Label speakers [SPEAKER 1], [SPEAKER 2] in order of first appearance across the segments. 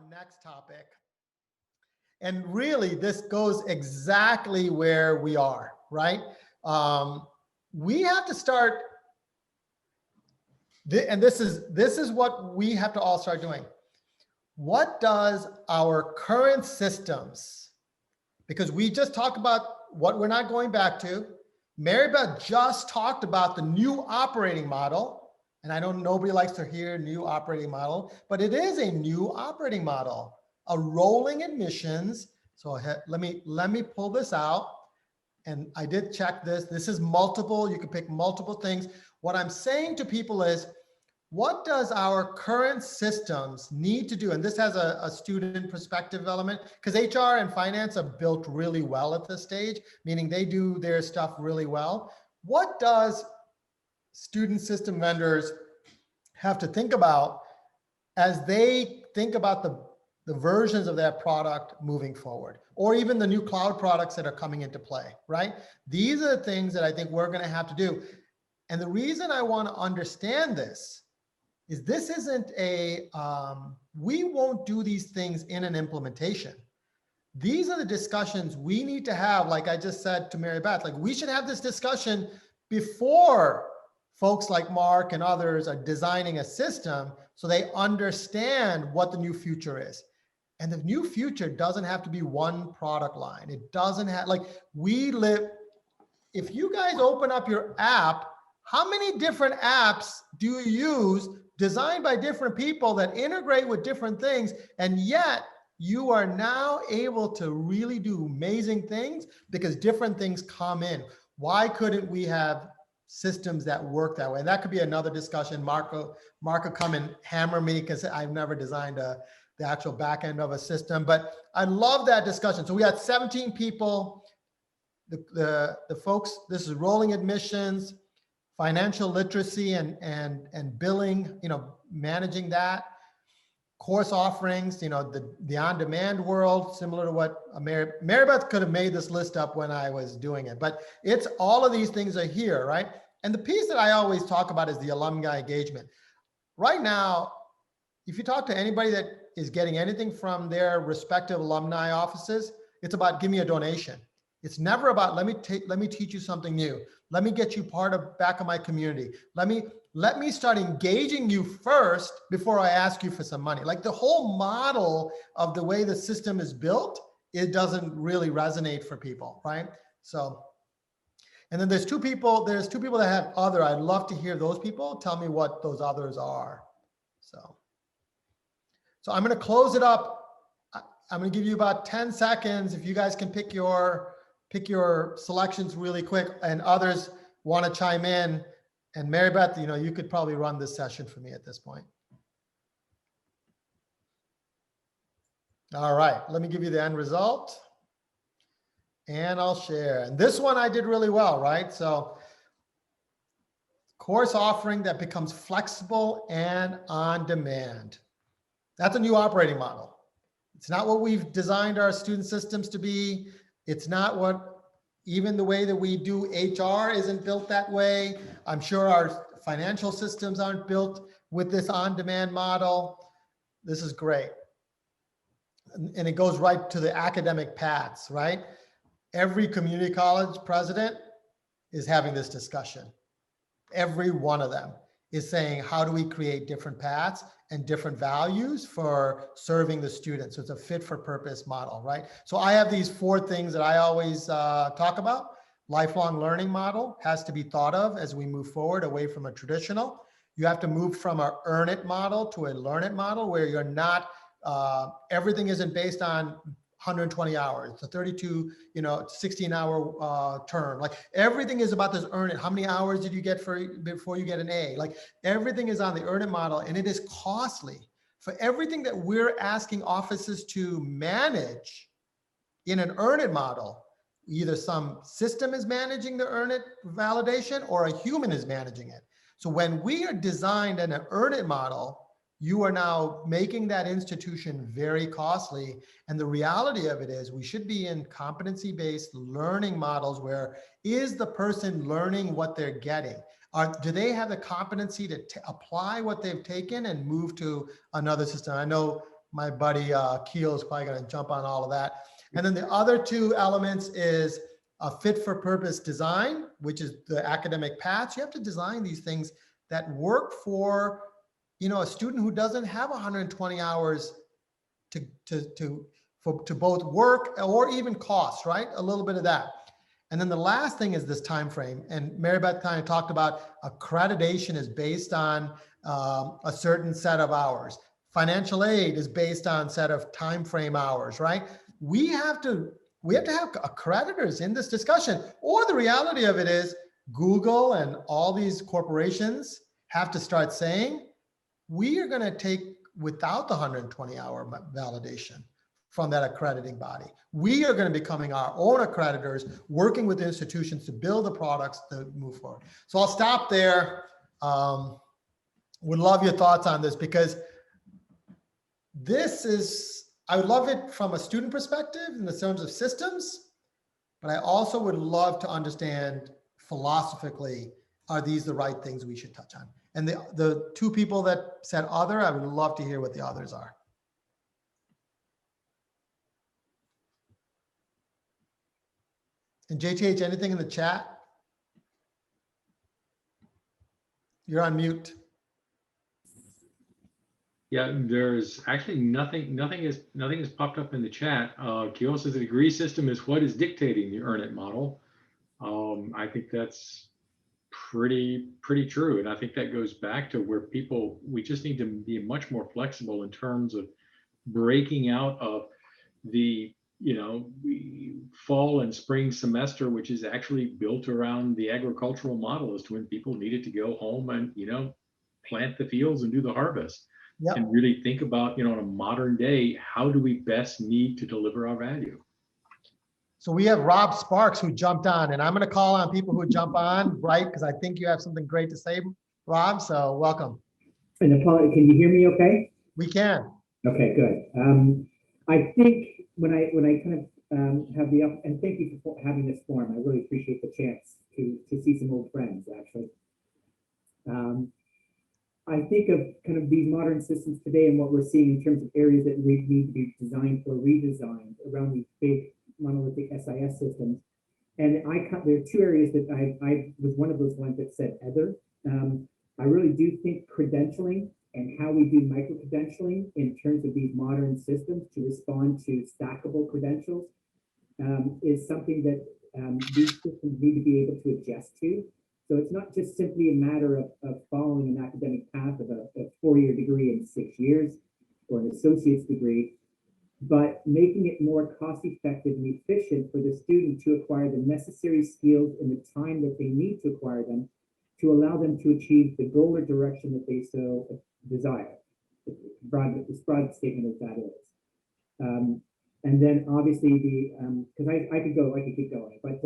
[SPEAKER 1] next topic. And really, this goes exactly where we are, right? We have to start, and this is what we have to all start doing. What does our current systems, because we just talked about what we're not going back to. Mary Beth just talked about the new operating model. And I know nobody likes to hear new operating model, but it is a new operating model, a rolling admissions. So let me pull this out. And I did check this. This is multiple. You can pick multiple things. What I'm saying to people is, what does our current systems need to do? And this has a student perspective element, because HR and finance are built really well at this stage, meaning they do their stuff really well. What does student system vendors have to think about as they think about the versions of that product moving forward, or even the new cloud products that are coming into play, right? These are the things that I think we're going to have to do. And the reason I want to understand this is this isn't a, we won't do these things in an implementation. These are the discussions we need to have, like I just said to Mary Beth, like we should have this discussion before folks like Mark and others are designing a system so they understand what the new future is. And the new future doesn't have to be one product line. It doesn't have, like we live, if you guys open up your app, how many different apps do you use designed by different people that integrate with different things, and yet you are now able to really do amazing things because different things come in? Why couldn't we have systems that work that way? And that could be another discussion. Mark will come and hammer me because I've never designed the actual back end of a system, but I love that discussion. So we had 17 people, the folks, this is rolling admissions, financial literacy and billing, managing that, course offerings, the on-demand world, similar to what Mary Beth could have made this list up when I was doing it, but it's all of these things are here, right? And the piece that I always talk about is the alumni engagement. Right now, if you talk to anybody that is getting anything from their respective alumni offices, it's about give me a donation. It's never about let me teach you something new. Let me get you back of my community. Let me start engaging you first before I ask you for some money. Like the whole model of the way the system is built, it doesn't really resonate for people, right? So, and then there's two people that have other. I'd love to hear those people tell me what those others are. So I'm going to close it up. I'm going to give you about 10 seconds. If you guys can pick your selections really quick, and others want to chime in. And Mary Beth, you could probably run this session for me at this point. All right, let me give you the end result. And I'll share. And this one I did really well, right? So course offering that becomes flexible and on demand. That's a new operating model. It's not what we've designed our student systems to be. It's not what, even the way that we do HR isn't built that way. I'm sure our financial systems aren't built with this on-demand model. This is great. And it goes right to the academic paths, right? Every community college president is having this discussion. Every one of them is saying, how do we create different paths and different values for serving the students? So it's a fit for purpose model, right? So I have these 4 things that I always talk about. Lifelong learning model has to be thought of as we move forward away from a traditional. You have to move from a earn it model to a learn it model where you're not, everything isn't based on 120 hours, it's a 32, 16-hour term. Like everything is about this earn it. How many hours did you get before you get an A? Like everything is on the earn it model, and it is costly. For everything that we're asking offices to manage in an earn it model, either some system is managing the earn it validation or a human is managing it. So when we are designed in an earn it model, you are now making that institution very costly. And the reality of it is we should be in competency-based learning models where is the person learning what they're getting? Do they have the competency to apply what they've taken and move to another system? I know my buddy Keel is probably going to jump on all of that. And then the other two elements is a fit for purpose design, which is the academic paths. You have to design these things that work for, a student who doesn't have 120 hours to both work or even cost, right? A little bit of that. And then the last thing is this time frame. And Mary Beth kind of talked about accreditation is based on a certain set of hours. Financial aid is based on set of time frame hours, right? We have to have accreditors in this discussion. Or the reality of it is Google and all these corporations have to start saying, we are going to take without the 120-hour validation from that accrediting body. We are going to be becoming our own accreditors, working with institutions to build the products that move forward. So I'll stop there. Would love your thoughts on this, because I would love it from a student perspective in the terms of systems, but I also would love to understand philosophically, are these the right things we should touch on? And the two people that said other, I would love to hear what the others are. And JTH, anything in the chat? You're on mute.
[SPEAKER 2] Yeah, there's actually nothing has popped up in the chat. Keel says the degree system is what is dictating the earn it model. I think that's pretty true. And I think that goes back to where we just need to be much more flexible in terms of breaking out of the fall and spring semester, which is actually built around the agricultural model as to when people needed to go home and plant the fields and do the harvest. Yep. And really think about, in a modern day, how do we best need to deliver our value?
[SPEAKER 1] So we have Rob Sparks who jumped on, and I'm going to call on people who jump on, right? Because I think you have something great to say, Rob. So welcome.
[SPEAKER 3] And can you hear me okay?
[SPEAKER 1] We can.
[SPEAKER 3] Okay, good. I think when I kind of have and thank you for having this forum. I really appreciate the chance to see some old friends, actually. I think of kind of these modern systems today and what we're seeing in terms of areas that we need to be designed or redesigned around these big monolithic SIS systems. And there are two areas that I was one of those ones that said other. I really do think credentialing and how we do micro-credentialing in terms of these modern systems to respond to stackable credentials is something that these systems need to be able to adjust to. So it's not just simply a matter of following an academic path of a 4-year degree in 6 years or an associate's degree, but making it more cost-effective and efficient for the student to acquire the necessary skills in the time that they need to acquire them to allow them to achieve the goal or direction that they so desire. As broad statement as that is. And then obviously because I could keep going, but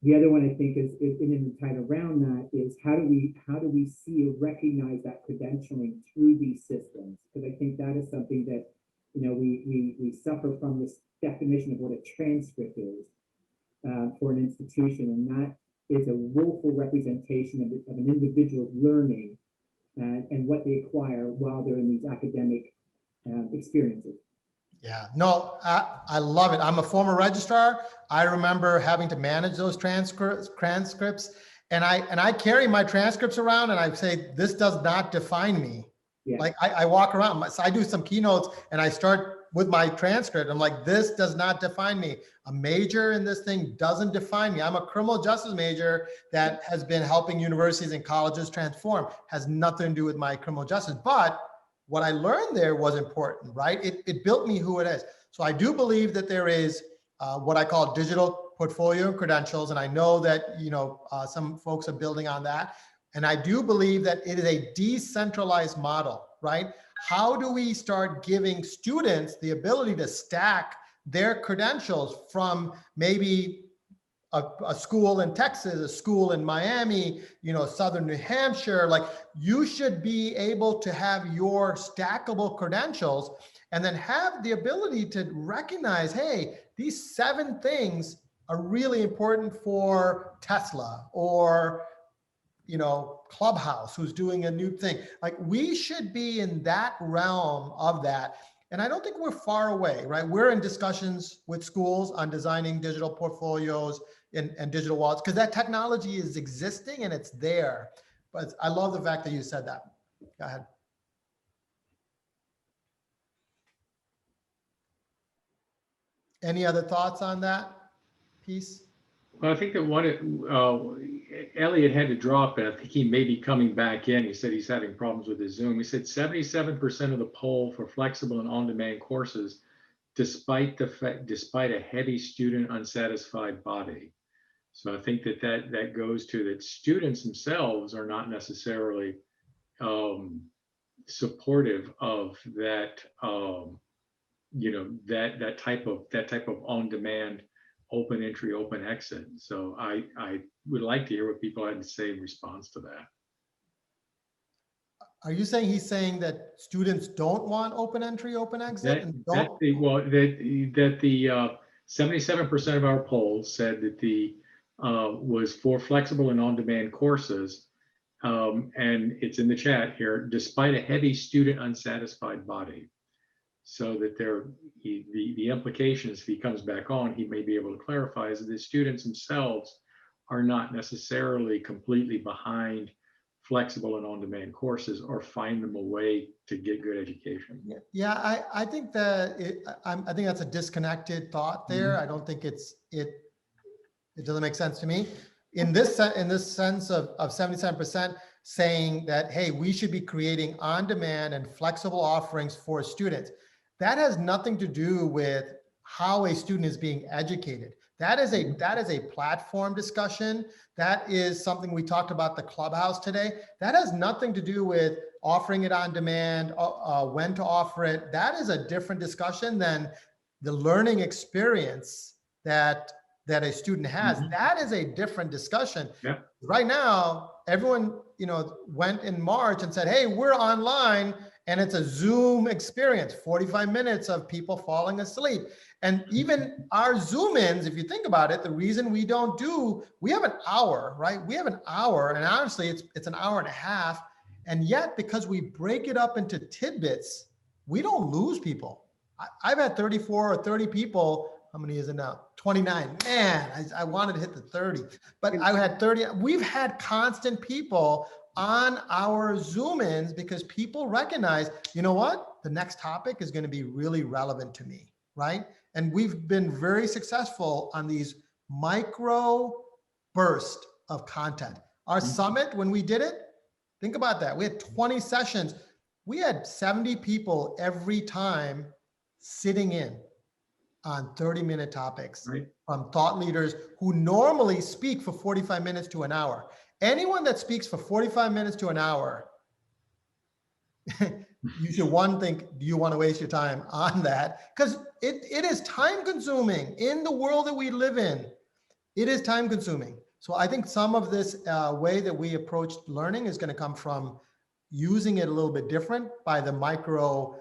[SPEAKER 3] the other one I think is in and tied around that is how do we see or recognize that credentialing through these systems? Because I think that is something that we suffer from this definition of what a transcript is for an institution, and that is a woeful representation of an individual's learning and what they acquire while they're in these academic experiences.
[SPEAKER 1] Yeah, no, I love it. I'm a former registrar. I remember having to manage those transcripts, and I carry my transcripts around, and I say, this does not define me. Yeah. Like I walk around, so I do some keynotes, and I start with my transcript. I'm like, this does not define me. A major in this thing doesn't define me. I'm a criminal justice major that has been helping universities and colleges transform. Has nothing to do with my criminal justice, but what I learned there was important, right? It built me who it is. So I do believe that there is what I call digital portfolio credentials. And I know that, some folks are building on that. And I do believe that it is a decentralized model, right? How do we start giving students the ability to stack their credentials from maybe a school in Texas, a school in Miami, Southern New Hampshire? Like, you should be able to have your stackable credentials and then have the ability to recognize, hey, these 7 things are really important for Tesla or, Clubhouse, who's doing a new thing. Like, we should be in that realm of that. And I don't think we're far away, right? We're in discussions with schools on designing digital portfolios and digital wallets, because that technology is existing and it's there. But I love the fact that you said that. Go ahead. Any other thoughts on that piece?
[SPEAKER 2] Well, I think that Elliot had to drop, and I think he may be coming back in. He said he's having problems with his Zoom. He said 77% of the poll for flexible and on-demand courses, despite a heavy student unsatisfied body. So I think that goes to that students themselves are not necessarily supportive of that, that type of on-demand, open entry, open exit. So I would like to hear what people had to say in response to that.
[SPEAKER 1] Are you saying he's saying that students don't want open entry, open exit?
[SPEAKER 2] That the 77% of our polls said that the was for flexible and on-demand courses, and it's in the chat here, despite a heavy student unsatisfied body. So that the implications, if he comes back on, he may be able to clarify, is that the students themselves are not necessarily completely behind flexible and on-demand courses, or find them a way to get good education.
[SPEAKER 1] Yeah, I think that I think that's a disconnected thought there.
[SPEAKER 2] Mm-hmm.
[SPEAKER 1] I don't think it doesn't make sense to me. In this sense of 77% saying that, hey, we should be creating on-demand and flexible offerings for students. That has nothing to do with how a student is being educated. That is a platform discussion. That is something we talked about the Clubhouse today. That has nothing to do with offering it on demand, when to offer it. That is a different discussion than the learning experience that a student has.
[SPEAKER 2] Mm-hmm.
[SPEAKER 1] That is a different discussion.
[SPEAKER 2] Yeah.
[SPEAKER 1] Right now, everyone went in March and said, hey, we're online. And it's a Zoom experience, 45 minutes of people falling asleep. And even our Zoom-ins, if you think about it, the reason we have an hour, right? We have an hour, and honestly, it's an hour and a half. And yet, because we break it up into tidbits, we don't lose people. I've had 34 or 30 people. How many is it now? 29. Man, I wanted to hit the 30, but I had 30. We've had constant people on our Zoom-ins because people recognize, you know what? The next topic is going to be really relevant to me, right? And we've been very successful on these micro bursts of content. Our summit, when we did it, think about that. We had 20 sessions. We had 70 people every time sitting in on 30-minute topics, right, from thought leaders who normally speak for 45 minutes to an hour. Anyone that speaks for 45 minutes to an hour, you should think, do you want to waste your time on that? Because it is time consuming in the world that we live in. It is time consuming. So I think some of this way that we approach learning is going to come from using it a little bit different by the micro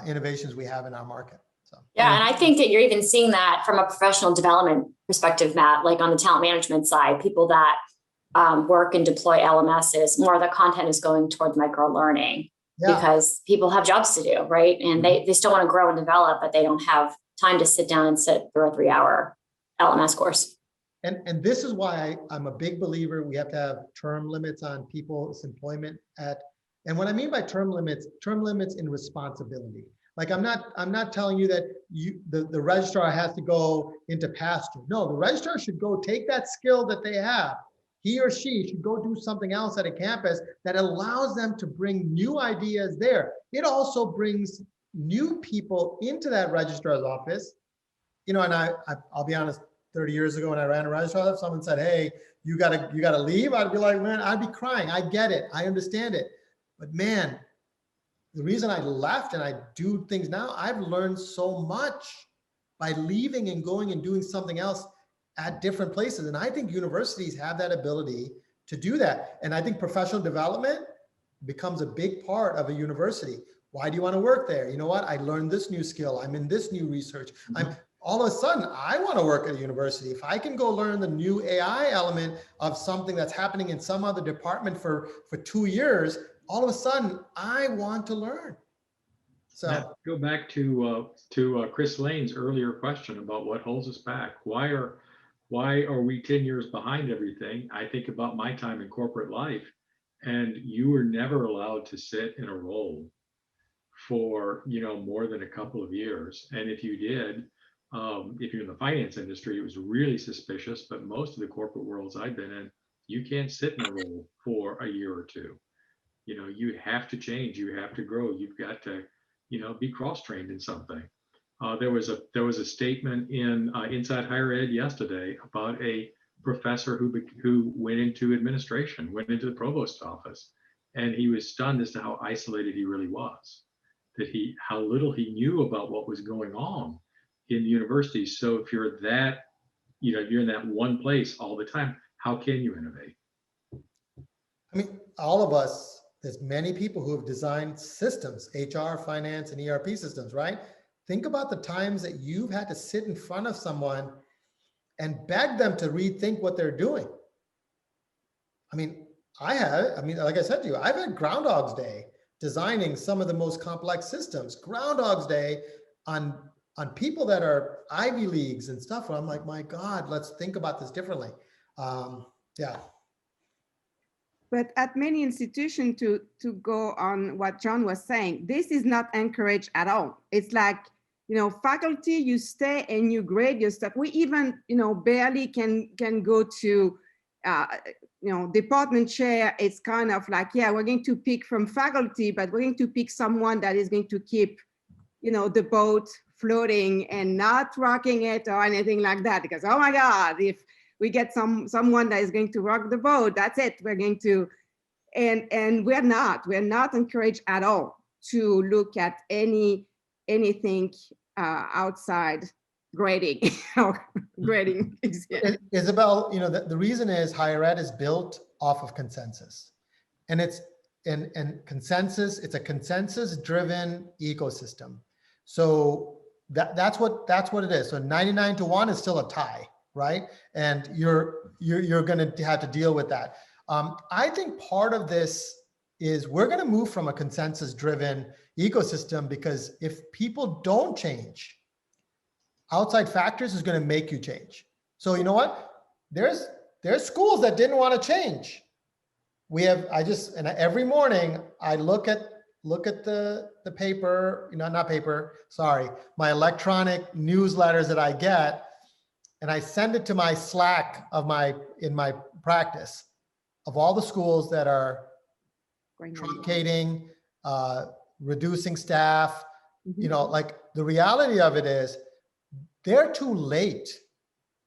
[SPEAKER 1] innovations we have in our market. So.
[SPEAKER 4] Yeah, and I think that you're even seeing that from a professional development perspective, Matt, like on the talent management side, people that work and deploy LMSs, more of the content is going towards micro learning because people have jobs to do, right? And they still want to grow and develop, but they don't have time to sit down and sit through a 3-hour LMS course.
[SPEAKER 1] And this is why I'm a big believer we have to have term limits on people's employment and what I mean by term limits in responsibility. Like I'm not telling you that the registrar has to go into pasture. No, the registrar should go take that skill that they have. He or she should go do something else at a campus that allows them to bring new ideas there. It also brings new people into that registrar's office. And I'll be honest, 30 years ago when I ran a registrar, if someone said, hey, you gotta leave, I'd be like, man, I'd be crying. I get it, I understand it. But man, the reason I left and I do things now, I've learned so much by leaving and going and doing something else at different places. And I think universities have that ability to do that. And I think professional development becomes a big part of a university. Why do you want to work there? You know what? I learned this new skill. I'm in this new research. All of a sudden, I want to work at a university. If I can go learn the new AI element of something that's happening in some other department for 2 years, all of a sudden, I want to learn. So
[SPEAKER 2] Matt, go back to Chris Lane's earlier question about what holds us back. Why are we 10 years behind everything? I think about my time in corporate life, and you were never allowed to sit in a role for more than a couple of years. And if you did, if you're in the finance industry, it was really suspicious. But most of the corporate worlds I've been in, you can't sit in a role for a year or two. You have to change. You have to grow. You've got to, be cross-trained in something. There was a statement in Inside Higher Ed yesterday about a professor who went into administration, went into the provost office, and he was stunned as to how isolated he really was. How little he knew about what was going on in the university. So if you're you're in that one place all the time, how can you innovate?
[SPEAKER 1] I mean, all of us, there's many people who have designed systems, HR, finance, and ERP systems, right? Think about the times that you've had to sit in front of someone and beg them to rethink what they're doing. I mean, like I said to you, I've had Groundhog's Day designing some of the most complex systems. Groundhog's Day on people that are Ivy Leagues and stuff. Where I'm like, my God, let's think about this differently. Yeah.
[SPEAKER 5] But at many institutions, to go on what John was saying, this is not encouraged at all. It's like, faculty, you stay and you grade your stuff. We even, barely can go to, department chair. It's kind of like, yeah, we're going to pick from faculty, but we're going to pick someone that is going to keep, the boat floating and not rocking it or anything like that. Because, oh my God, if we get someone that is going to rock the boat, that's it. We're going to, and we're not encouraged at all to look at anything outside grading or grading.
[SPEAKER 1] Isabelle, the reason is higher ed is built off of consensus, and consensus. It's a consensus-driven ecosystem. So that's what it is. So 99-1 is still a tie, right? And you're going to have to deal with that. I think part of this is we're going to move from a consensus-driven ecosystem, because if people don't change, outside factors is going to make you change. So you know what? There's schools that didn't want to change. And every morning I look at the paper, not paper, sorry, my electronic newsletters that I get, and I send it to my Slack in my practice of all the schools that are truncating, reducing staff. Like the reality of it is they're too late.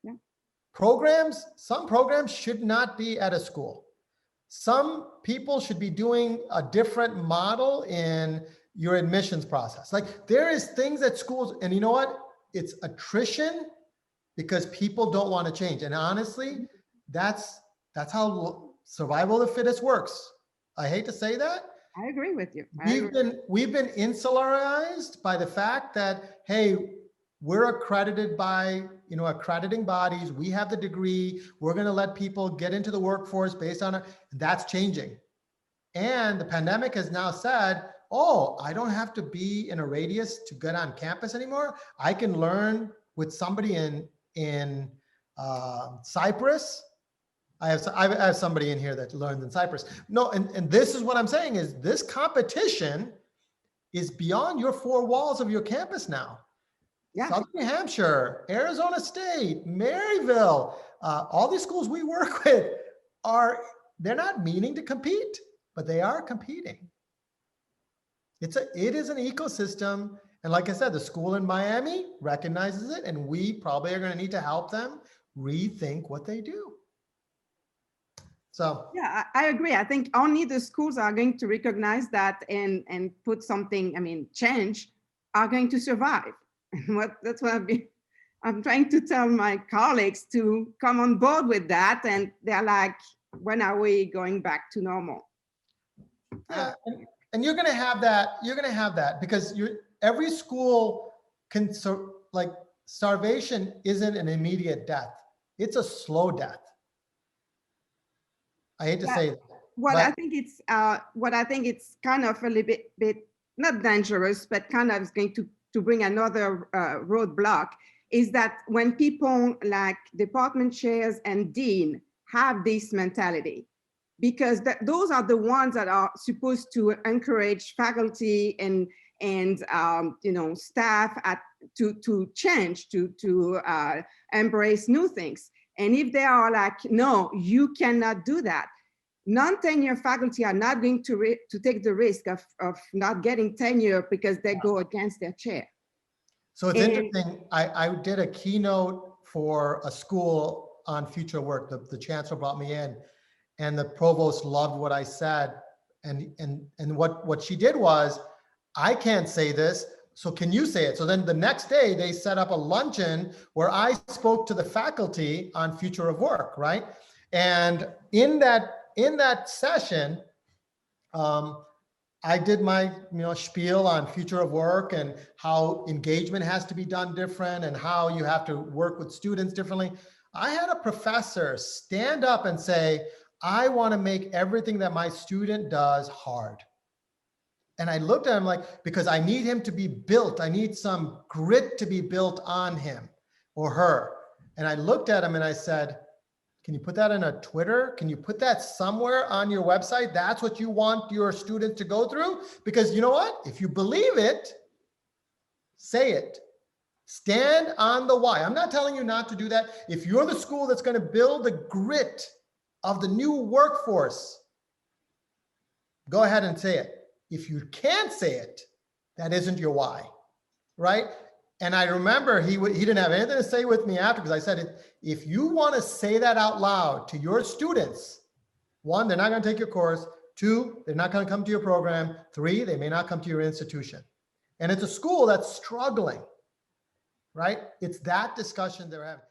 [SPEAKER 5] Yeah.
[SPEAKER 1] Some programs should not be at a school. Some people should be doing a different model in your admissions process. Like there is things at schools, and you know what? It's attrition because people don't want to change. And honestly, that's how survival of the fittest works. I hate to say that.
[SPEAKER 5] I agree with you.
[SPEAKER 1] We've been insularized by the fact that, hey, we're accredited by, accrediting bodies. We have the degree. We're going to let people get into the workforce based on it. That's changing. And the pandemic has now said, oh, I don't have to be in a radius to get on campus anymore. I can learn with somebody in Cyprus. I have somebody in here that learns in Cyprus. No, and this is what I'm saying is this competition is beyond your four walls of your campus now.
[SPEAKER 5] Yeah.
[SPEAKER 1] Southern New Hampshire, Arizona State, Maryville, all these schools we work with they're not meaning to compete, but they are competing. It is an ecosystem. And like I said, the school in Miami recognizes it, and we probably are going to need to help them rethink what they do. So
[SPEAKER 5] yeah, I agree. I think only the schools are going to recognize that and put something, change, are going to survive. And that's what I'm trying to tell my colleagues to come on board with that. And they're like, when are we going back to normal?
[SPEAKER 1] Yeah, and you're going to have that. You're going to have that because every school can, starvation isn't an immediate death. It's a slow death. I hate to say that.
[SPEAKER 5] What I think it's kind of a little bit not dangerous, but kind of is going to bring another roadblock, is that when people like department chairs and dean have this mentality, because those are the ones that are supposed to encourage faculty and staff to change, to embrace new things. And if they are like, no, you cannot do that, non-tenure faculty are not going to take the risk of not getting tenure because they go against their chair.
[SPEAKER 1] So it's interesting. I did a keynote for a school on future work. The chancellor brought me in, and the provost loved what I said. And what she did was, I can't say this, so can you say it? So then the next day they set up a luncheon where I spoke to the faculty on future of work, right? And in that session, I did my spiel on future of work and how engagement has to be done different and how you have to work with students differently. I had a professor stand up and say, I want to make everything that my student does hard. And I looked at him like, because I need him to be built. I need some grit to be built on him or her. And I looked at him and I said, can you put that in a Twitter? Can you put that somewhere on your website? That's what you want your students to go through? Because you know what? If you believe it, say it. Stand on the why. I'm not telling you not to do that. If you're the school that's going to build the grit of the new workforce, go ahead and say it. If you can't say it, that isn't your why, right? And I remember he didn't have anything to say with me after, because I said, if you want to say that out loud to your students, 1, they're not going to take your course. 2, they're not going to come to your program. 3, they may not come to your institution. And it's a school that's struggling, right? It's that discussion they're having.